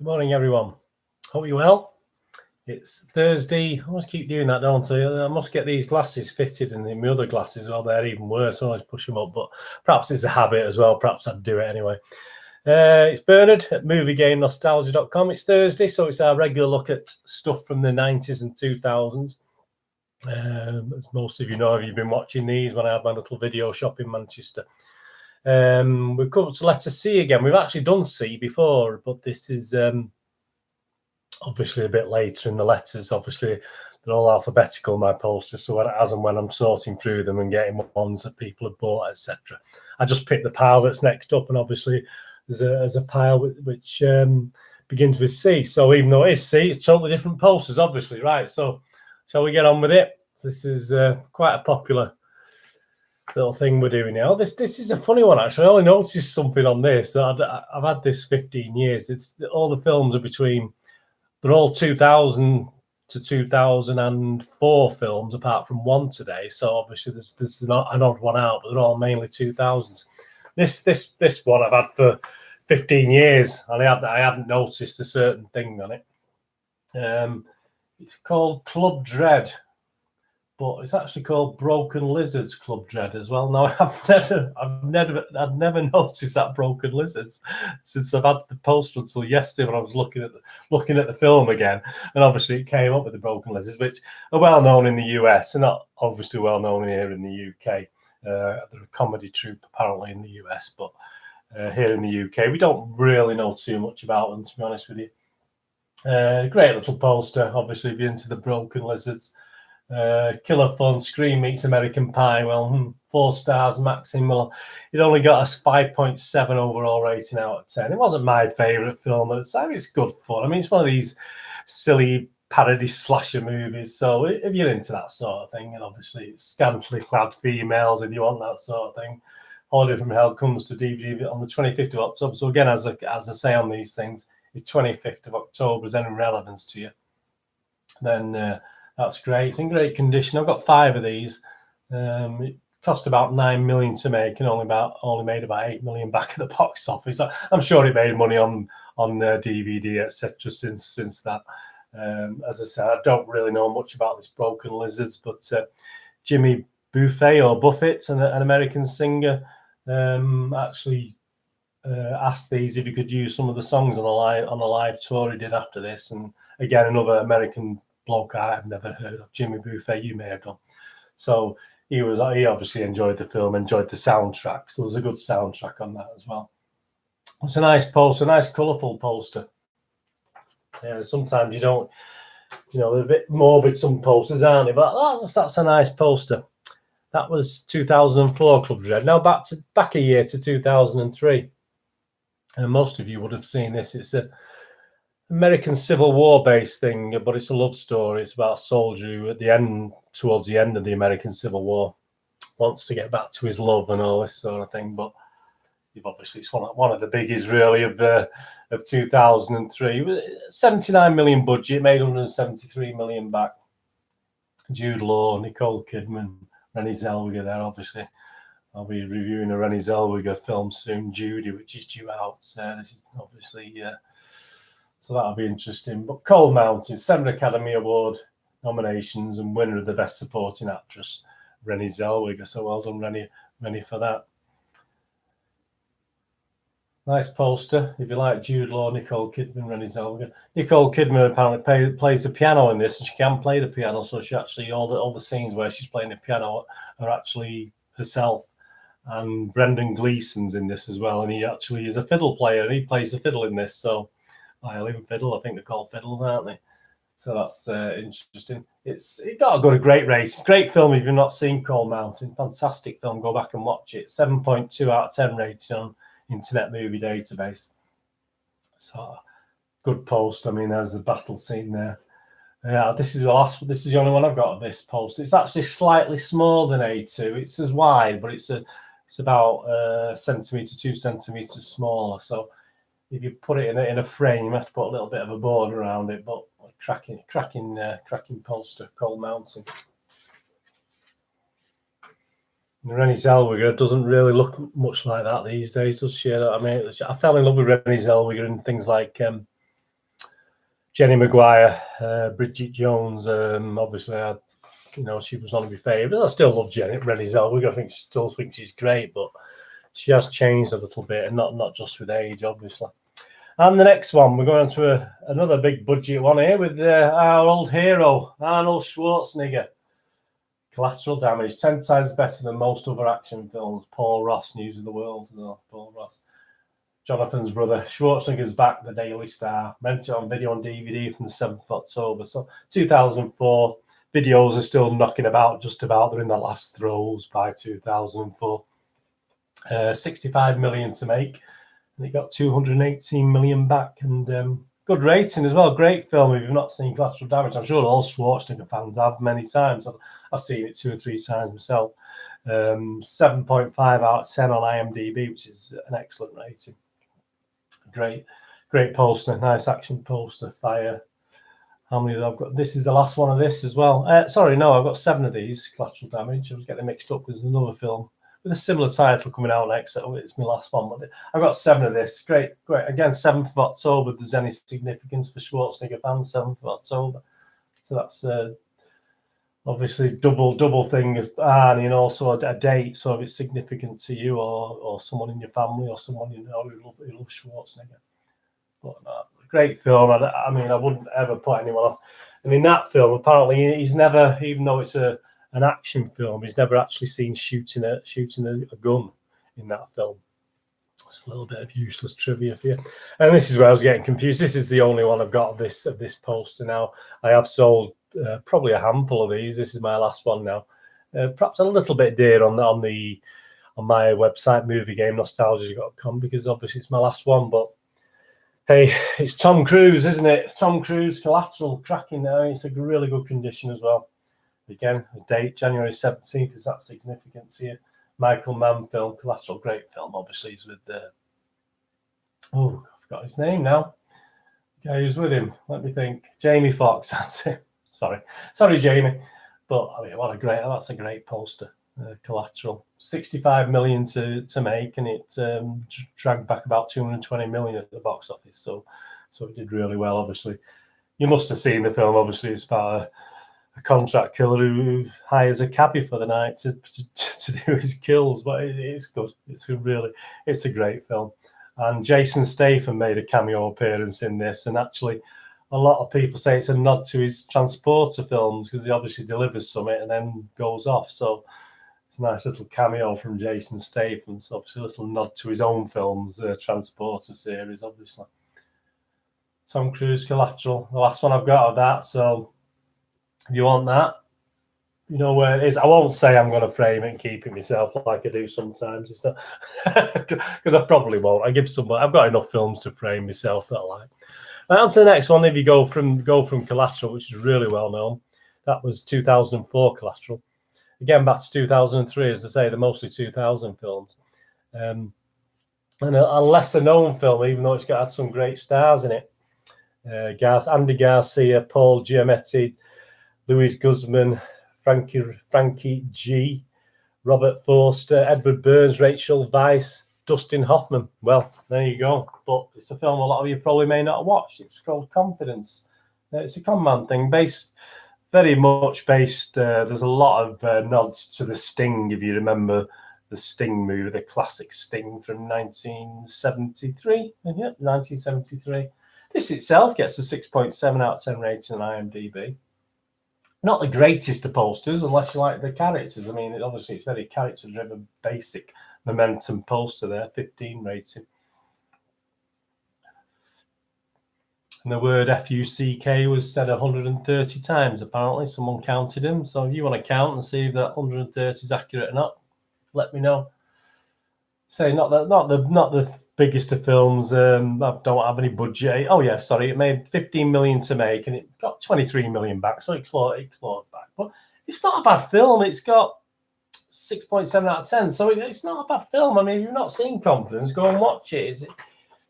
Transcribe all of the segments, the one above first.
Good morning, everyone. Hope you're well. It's Thursday. I always keep doing that, don't I? I must get these glasses fitted, and my other glasses, well, they're even worse. I always push them up, but perhaps it's a habit as well. Perhaps I'd do it anyway. It's Bernard at moviegamenostalgia.com. It's Thursday, so it's our regular look at stuff from the 90s and 2000s. As most of you know, if you've been watching these when I had my little video shop in Manchester. We've come to letter C again. We've actually done C before, but this is obviously a bit later in the letters. Obviously, they're all alphabetical, my posters, so as and when I'm sorting through them and getting ones that people have bought, etc. I just picked the pile that's next up, and obviously there's a pile which begins with C. So even though it is C, it's totally different posters, obviously, right? So shall we get on with it? This is quite a popular little thing we're doing now. This is a funny one, actually. I only noticed something on this. I've had this 15 years. It's all the films are between, they're all 2000 to 2004 films, apart from one today. So obviously there's not an odd one out, but they're all mainly 2000s. This one I've had for 15 years, and I hadn't noticed a certain thing on it. It's called Club Dread, but it's actually called Broken Lizards Club Dread as well. Now I've never noticed that Broken Lizards since I've had the poster until yesterday when I was looking at the film again, and obviously it came up with the Broken Lizards, which are well known in the US and not obviously well known here in the UK. They're a comedy troupe apparently in the US, but here in the UK we don't really know too much about them, to be honest with you. Great little poster, obviously, if you're into the Broken Lizards. Killer fun, Scream meets American Pie. Well, 4 stars maximum. It only got a 5.7 overall rating out of 10. It wasn't my favourite film at the time. It's good fun. I mean, it's one of these silly parody slasher movies. So if you're into that sort of thing, and obviously it's scantily clad females if you want that sort of thing. Holiday from Hell comes to DVD on the 25th of October. So again, as I say on these things, if 25th of October is any relevance to you, then that's great. It's in great condition. I've got 5 of these. It cost about 9 million to make, and only made about 8 million back at the box office. I'm sure it made money on DVD, etc. Since that. As I said, I don't really know much about this Broken Lizards, but Jimmy Buffett, an American singer, actually asked these if he could use some of the songs on a live tour he did after this. And again, another American bloke I've never heard of, Jimmy Buffett. You may have done. So he obviously enjoyed the film, enjoyed the soundtrack. So there's a good soundtrack on that as well. It's a nice poster, a nice colourful poster. Sometimes you don't, they're a bit morbid, some posters, aren't they? But that's a nice poster. That was 2004 Club Dread. Now back a year to 2003. And most of you would have seen this. It's a American Civil War based thing, but it's a love story. It's about a soldier who towards the end of the American Civil War, wants to get back to his love and all this sort of thing. But obviously it's one of the biggies really of 2003. 79 million budget, made 173 million back. Jude Law, Nicole Kidman, Renee Zellwegger there, obviously. I'll be reviewing a Renee Zellwegger film soon, Jude, which is due out. This is obviously... So that'll be interesting. But Cold Mountain, 7 Academy Award nominations and winner of the Best Supporting Actress, Renee Zellwegger. So well done, Renee, for that. Nice poster. If you like Jude Law, Nicole Kidman, Renee Zellwegger. Nicole Kidman apparently plays the piano in this, and she can play the piano. So she actually all the scenes where she's playing the piano are actually herself. And Brendan Gleeson's in this as well, and he actually is a fiddle player, and he plays the fiddle in this. So. Violin fiddle, I think they're called fiddles, aren't they? So that's interesting. It got a great rating. Great film if you've not seen Cold Mountain. Fantastic film. Go back and watch it. 7.2 out of 10 rating on Internet Movie Database. So good post. I mean, there's the battle scene there. This is the only one I've got of this post. It's actually slightly smaller than A2. It's as wide, but it's about 2 centimeters smaller. So if you put it in a frame, you have to put a little bit of a border around it. But cracking poster, Cold Mountain. And Renee Zellweger doesn't really look much like that these days, does she? I mean, I fell in love with Renee Zellweger and things like Jenny Maguire, Bridget Jones. Obviously, she was one of my favourites. I still love Renee Zellwegger. Still think she's great, but she has changed a little bit, and not just with age, obviously. And the next one, we're going to another big budget one here with our old hero, Arnold Schwarzenegger. Collateral Damage, 10 times better than most other action films. Paul Ross, News of the World. No, Paul Ross. Jonathan's brother. Schwarzenegger's back, the Daily Star. Rented on video and DVD from the 7th of October. So 2004. Videos are still knocking about, just about. They're in the last throes by 2004. 65 million to make. And it got 218 million back. And good rating as well. Great film. If you've not seen Collateral Damage, I'm sure all Schwarzenegger fans have many times. I've seen it 2 or 3 times myself. 7.5 out of 10 on IMDb, which is an excellent rating. Great poster. Nice action poster. Fire. How many I've got? This is the last one of this as well. Sorry, no, I've got 7 of these. Collateral Damage. I was getting mixed up with another film with a similar title coming out next. It's my last one, but I've got 7 of this. Great. Again, 7th of October. If there's any significance for Schwarzenegger fans, 7th of October. So that's obviously double thing, and also a date. So if it's significant to you or someone in your family or someone you know who loves Schwarzenegger. But great film. I mean, I wouldn't ever put anyone off. And in that film, apparently, he's never, even though it's an action film, he's never actually seen shooting a gun in that film. It's a little bit of useless trivia for you. And this is where I was getting confused. This is the only one I've got of this poster now. I have sold probably a handful of these. This is my last one now. Perhaps a little bit dear on my website, movieGameNostalgia.com, because obviously it's my last one. But hey, it's Tom Cruise, isn't it? Tom Cruise, Collateral, cracking now. It's a really good condition as well. Again, a date, January 17th. Is that significant to you? Michael Mann film, Collateral, great film. Obviously, he's with I forgot his name now. Guy who's with him. Let me think. Jamie Foxx. That's it. Sorry, Jamie. But I mean, that's a great poster. Collateral, 65 million to make, and it dragged back about 220 million at the box office. So it did really well. Obviously, you must have seen the film. Obviously, it's about a contract killer who hires a cabbie for the night to do his kills. But it's good. It's a great film. And Jason Statham made a cameo appearance in this, and actually, a lot of people say it's a nod to his Transporter films because he obviously delivers something and then goes off. So it's a nice little cameo from Jason Statham. So obviously a little nod to his own films, the Transporter series, obviously. Tom Cruise, Collateral, the last one I've got of that. So if you want that, you know where it is. I won't say I'm going to frame it and keep it myself like I do sometimes. It's not because I probably won't. I've got enough films to frame myself that I like. On to the next one. If you go from Collateral, which is really well known, that was 2004 Collateral. Again, back to 2003, as I say, they're mostly 2000 films. And a lesser known film, even though it's had some great stars in it. Andy Garcia, Paul Giamatti, Louis Guzman, Frankie G, Robert Forster, Edward Burns, Rachel Weisz, Dustin Hoffman. Well, there you go. But it's a film a lot of you probably may not have watched. It's called Confidence. It's a con man thing, very much based. There's a lot of nods to The Sting, if you remember the Sting movie, the classic Sting from 1973. Yeah, 1973. This itself gets a 6.7 out of 10 rating on IMDb. Not the greatest of posters, unless you like the characters. I mean, obviously, it's very character-driven, basic momentum poster there, 15 rating. And the word F-U-C-K was said 130 times, apparently. Someone counted them. So if you want to count and see if that 130 is accurate or not, let me know. Say not the biggest of films. I don't have any budget. Oh yeah, sorry. It made 15 million to make, and it got 23 million back. So it clawed back. But it's not a bad film. It's got 6.7 out of 10. So it's not a bad film. I mean, if you've not seen Confidence, go and watch it.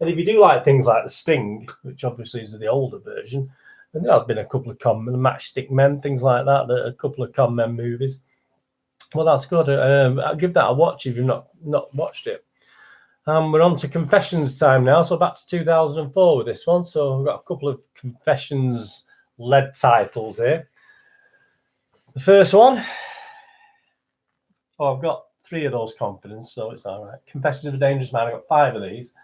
And if you do like things like The Sting, which obviously is the older version, and there have been a couple of Matchstick Men, things like that, a couple of con men movies. Well, that's good. I'll give that a watch if you've not watched it. We're on to confessions time now, so back to 2004 with this one. So we've got a couple of confessions-led titles here. The first one, I've got 3 of those confidence, so it's all right. Confessions of a Dangerous Man, I've got 5 of these.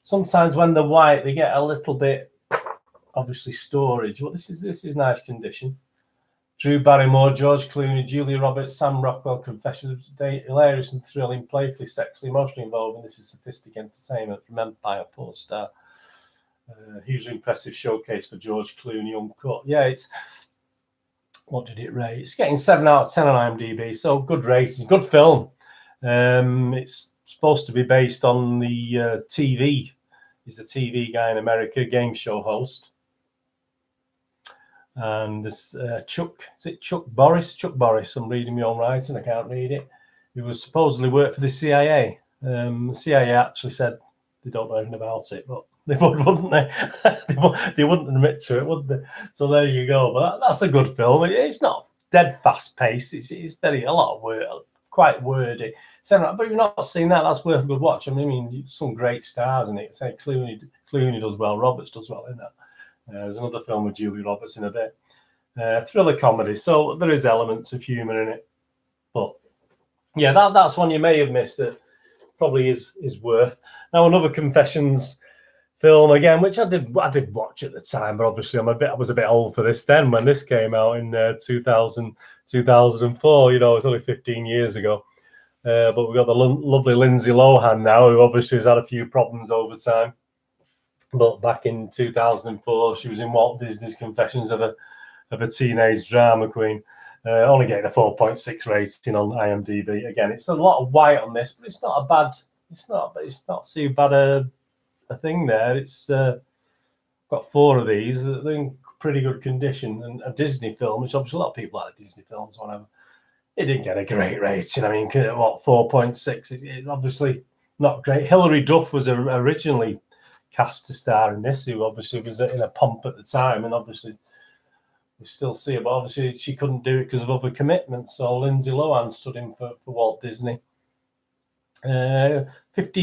Sometimes when they're white, they get a little bit, obviously, storage. Well, this is nice condition. Drew Barrymore, George Clooney, Julia Roberts, Sam Rockwell, confessions of hilarious and thrilling, playfully, sexually, emotionally involving. This is sophisticated entertainment from Empire, 4-star. Hugely impressive showcase for George Clooney, uncut. Yeah, it's... What did it rate? It's getting 7 out of 10 on IMDb, so good rating, good film. It's supposed to be based on the TV. He's a TV guy in America, game show host. And this Chuck Boris? Chuck Boris, I'm reading my own writing, I can't read it. He was supposedly worked for the CIA. The CIA actually said they don't know anything about it, but they would, wouldn't they? They wouldn't admit to it, would they? So there you go. But that's a good film. It's not dead fast paced. It's a lot of word, quite wordy. So, but you've not seen that. That's worth a good watch. I mean, some great stars in it. Say Clooney does well. Roberts does well in that. There's another film with Julia Roberts in a bit. Thriller comedy. So there is elements of humour in it. But yeah, that's one you may have missed that probably is worth. Now another confessions film again, which I did watch at the time, but obviously I was a bit old for this then when this came out in 2004. You know, it's only 15 years ago. But we've got the lovely Lindsay Lohan now, who obviously has had a few problems over time. But back in 2004, she was in Walt Disney's Confessions of a Teenage Drama Queen, only getting a 4.6 rating on IMDb. Again, it's a lot of white on this, but it's not too bad a thing there. It's got 4 of these. They're in pretty good condition, and a Disney film, which obviously a lot of people like Disney films, whatever. It didn't get a great rating. I mean, what, 4.6? It's obviously not great. Hilary Duff was originally cast to star in this, who obviously was in a pomp at the time, and obviously we still see her, but obviously she couldn't do it because of other commitments. So Lindsay Lohan stood in for Walt Disney. 15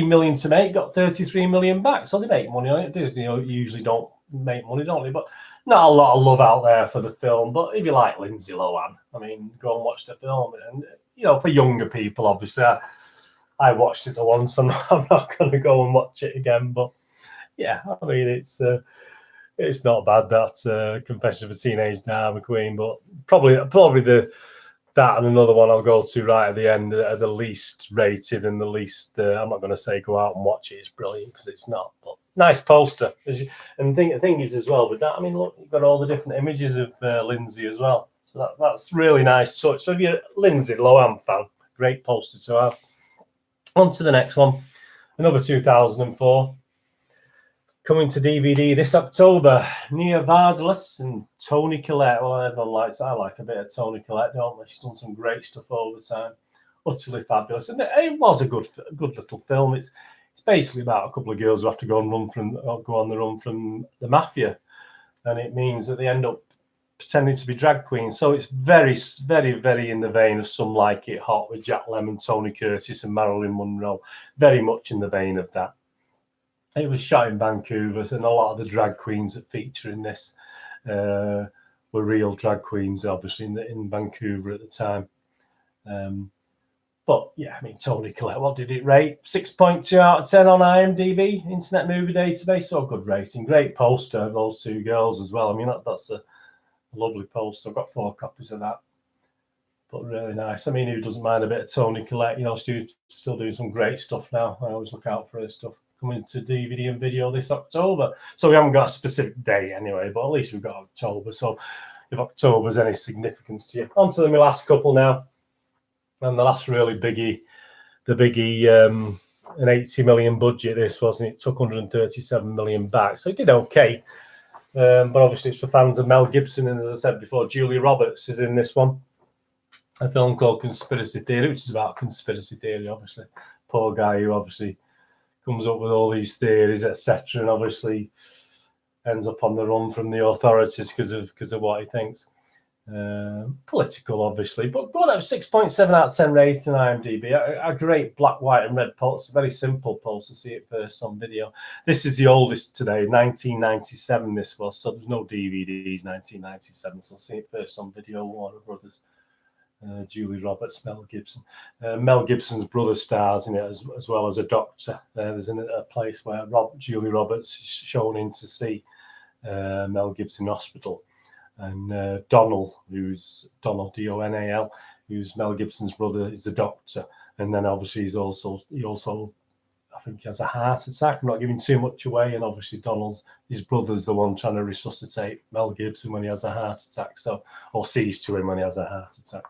million to make, got 33 million back. So they make money on it. Disney usually don't make money, don't they? But not a lot of love out there for the film. But if you like Lindsay Lohan, I mean, go and watch the film. And, you know, for younger people, obviously, I watched it once. I'm not going to go and watch it again. But yeah, I mean, it's not bad, that Confessions of a Teenage Drama Queen. But probably that and another one I'll go to right at the end are the least rated and the least. I'm not going to say go out and watch it. It's brilliant because it's not. But nice poster. And the thing is as well with that, I mean, look, you've got all the different images of Lindsay as well. So that's really nice touch. So if you're a Lindsay Lohan fan, great poster to have. On to the next one. Another 2004. Coming to DVD this October, Nia Vardalos and Toni Collette. Well, everyone likes. I like a bit of Toni Collette, don't I? She's done some great stuff over time. Utterly fabulous, and it was a good little film. It's basically about a couple of girls who have to go on the run from the mafia, and it means that they end up pretending to be drag queens. So it's very, very, very in the vein of Some Like It Hot with Jack Lemmon, Tony Curtis, and Marilyn Monroe. Very much in the vein of that. It was shot in Vancouver, and a lot of the drag queens that feature in this were real drag queens, obviously, in Vancouver at the time. But, yeah, I mean, Toni Collette, what did it rate? 6.2 out of 10 on IMDb, Internet Movie Database. So good rating. Great poster of those 2 girls as well. I mean, that's a lovely poster. I've got 4 copies of that. But really nice. I mean, who doesn't mind a bit of Toni Collette? You know, still doing some great stuff now. I always look out for her stuff. Coming to DVD and video this October. So we haven't got a specific day anyway, but at least we've got October. So if October's any significance to you. On to my last couple now. And the last really biggie, an 80 million budget, this wasn't it? Took 137 million back. So it did okay. But obviously it's for fans of Mel Gibson. And as I said before, Julia Roberts is in this one. A film called Conspiracy Theory, which is about conspiracy theory, obviously. Poor guy who obviously comes up with all these theories, etc., and obviously ends up on the run from the authorities because of what he thinks. Political, obviously, but good. 6.7 out of 10 rating on IMDb. A great black, white, and red poster. Very simple poster. See it first on video. This is the oldest today, 1997. This was, so there's no DVDs. 1997. So see it first on video. Warner Brothers. Julie Roberts, Mel Gibson. Mel Gibson's brother stars in it as well as a doctor. There's a place where Julie Roberts is shown in to see Mel Gibson Hospital. And Donald, who's Donald Donal, who's Mel Gibson's brother, is a doctor. And then obviously he also I think he has a heart attack. I'm not giving too much away. And obviously his brother's the one trying to resuscitate Mel Gibson when he has a heart attack. Or sees to him when he has a heart attack.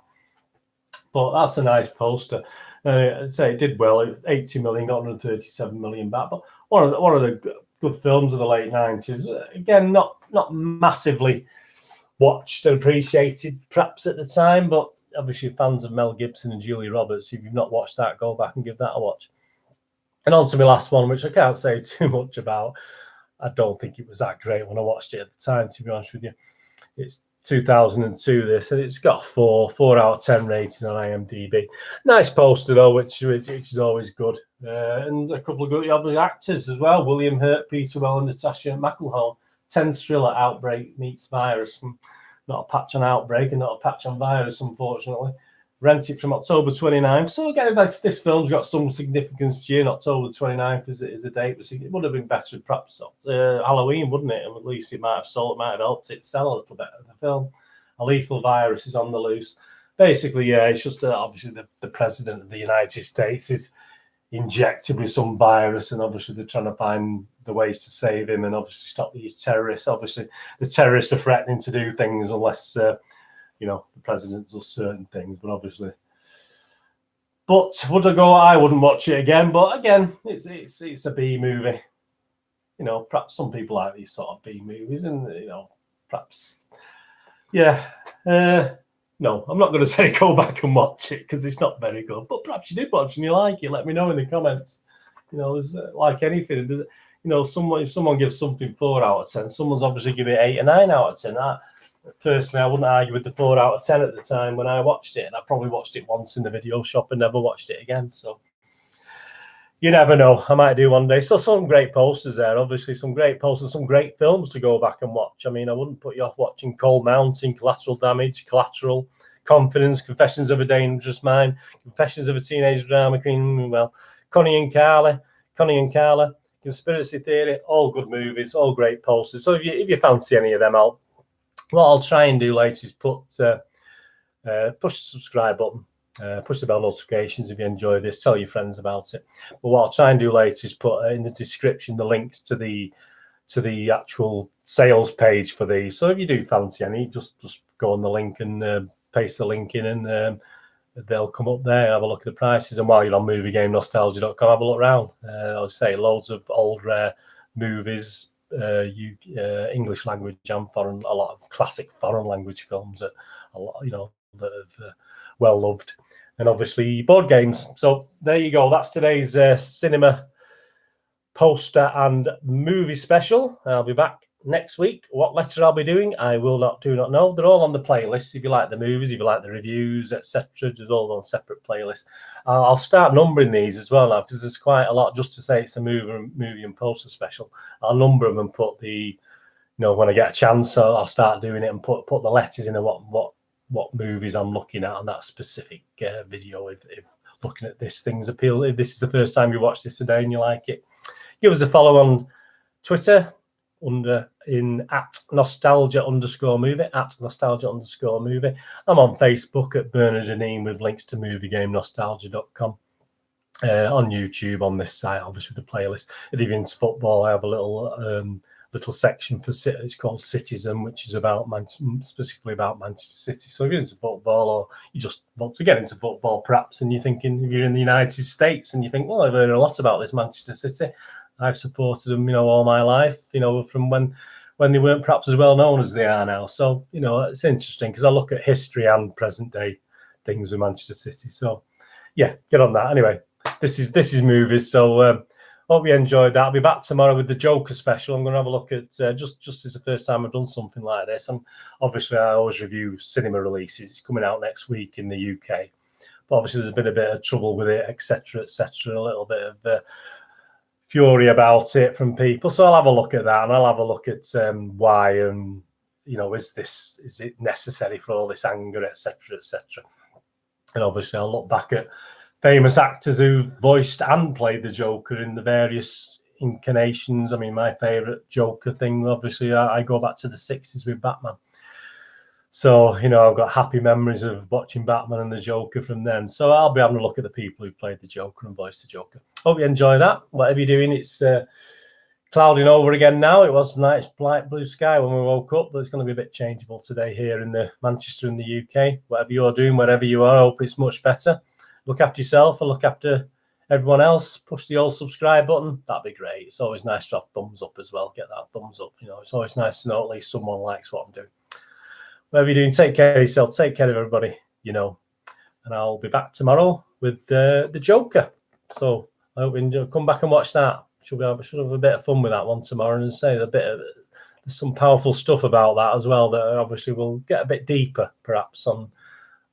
But that's a nice poster. I'd say it did well. 80 million, got 137 million back. But one of the good films of the late 90s. Again, not massively watched and appreciated perhaps at the time, but obviously fans of Mel Gibson and Julie Roberts, if you've not watched that, go back and give that a watch. And on to my last one, which I can't say too much about. I don't think it was that great when I watched it at the time, to be honest with you. It's 2002 this, and it's got 4 out of 10 rating on IMDb. Nice poster though, which is always good. And a couple of good other actors as well. William Hurt, Peter Well, and Natasha McElhone. Tense thriller, Outbreak meets Virus. Not a patch on Outbreak and not a patch on Virus, unfortunately. Rent it from October 29th. So again, this film's got some significance to you. October 29th is the date. It would have been better perhaps Halloween, wouldn't it? At least it might have helped it sell a little bit of the film. A lethal virus is on the loose. Basically, yeah, it's just obviously the president of the United States is injected with some virus, and obviously they're trying to find the ways to save him and obviously stop these terrorists. Obviously, the terrorists are threatening to do things unless the president does certain things. But obviously, would I go? I wouldn't watch it again. But again, it's a B movie. Perhaps some people like these sort of B movies, and perhaps, yeah. No, I'm not going to say go back and watch it because it's not very good. But perhaps you did watch and you like it. Let me know in the comments. There's like anything. If someone gives something 4 out of 10, someone's obviously giving it 8 or 9 out of 10. Personally, I wouldn't argue with the 4 out of 10 at the time when I watched it. And I probably watched it once in the video shop and never watched it again. So you never know. I might do one day. So some great posters there. Obviously, some great posters, some great films to go back and watch. I mean, I wouldn't put you off watching Cold Mountain, Collateral Damage, Collateral, Confidence, Confessions of a Dangerous Mind, Confessions of a Teenage Drama Queen, Connie and Carla, Conspiracy Theory, all good movies, all great posters. So if you fancy any of them, what I'll try and do later is push the subscribe button. Push the bell notifications if you enjoy this. Tell your friends about it. But what I'll try and do later is put in the description the links to the actual sales page for these. So if you do fancy any, just go on the link and paste the link in, and they'll come up there. Have a look at the prices. And while you're on moviegamenostalgia.com, have a look around. I'll say loads of old rare movies, English language and foreign, a lot of classic foreign language films that that have well loved, and obviously board games. So there you go. That's today's cinema poster and movie special. I'll be back next week. What letter I'll be doing, I do not know. They're all on the playlist. If you like the movies, if you like the reviews, etc., there's all on separate playlists. I'll start numbering these as well now, because there's quite a lot. Just to say it's a movie and poster special, I'll number them and put the, when I get a chance, so I'll start doing it and put the letters in what movies I'm looking at on that specific video. If looking at this thing's appeal, if this is the first time you watch this today and you like it, give us a follow on Twitter at nostalgia_movie, at nostalgia_movie. I'm on Facebook at Bernard Deneen with links to moviegamenostalgia.com. On YouTube on this site, obviously the playlist. If you're into football, I have a little section for it's called Citizen, which is specifically about Manchester City. So if you're into football, or you just want to get into football perhaps, and you're thinking, if you're in the United States and you think, well, I've heard a lot about this Manchester City, I've supported them all my life, from when they weren't perhaps as well known as they are now. So it's interesting because I look at history and present day things with Manchester City. So yeah, get on that. Anyway, this is movies. So Hope you enjoyed that. I'll be back tomorrow with the Joker special. I'm going to have a look at just as the first time I've done something like this. And obviously, I always review cinema releases. It's coming out next week in the UK. But obviously, there's been a bit of trouble with it, etc., etc. A little bit of fury about it from people. So I'll have a look at that, and I'll have a look at why, and is it necessary for all this anger, etc., etc. And obviously, I'll look back at famous actors who voiced and played the Joker in the various incarnations. I mean, my favourite Joker thing, obviously, I go back to the 60s with Batman. So, I've got happy memories of watching Batman and the Joker from then. So I'll be having a look at the people who played the Joker and voiced the Joker. Hope you enjoy that. Whatever you're doing, it's clouding over again now. It was nice, light blue sky when we woke up, but it's going to be a bit changeable today here in the Manchester in the UK. Whatever you're doing, wherever you are, I hope it's much better. Look after yourself and look after everyone else. Push the old subscribe button. That'd be great. It's always nice to have thumbs up as well. Get that thumbs up. It's always nice to know at least someone likes what I'm doing. Whatever you're doing, take care of yourself. Take care of everybody, And I'll be back tomorrow with the Joker. So I hope you enjoy. Come back and watch that. Should have a bit of fun with that one tomorrow, and say there's some powerful stuff about that as well that obviously will get a bit deeper perhaps on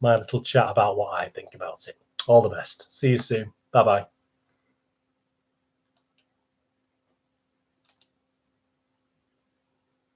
my little chat about what I think about it. All the best. See you soon. Bye-bye.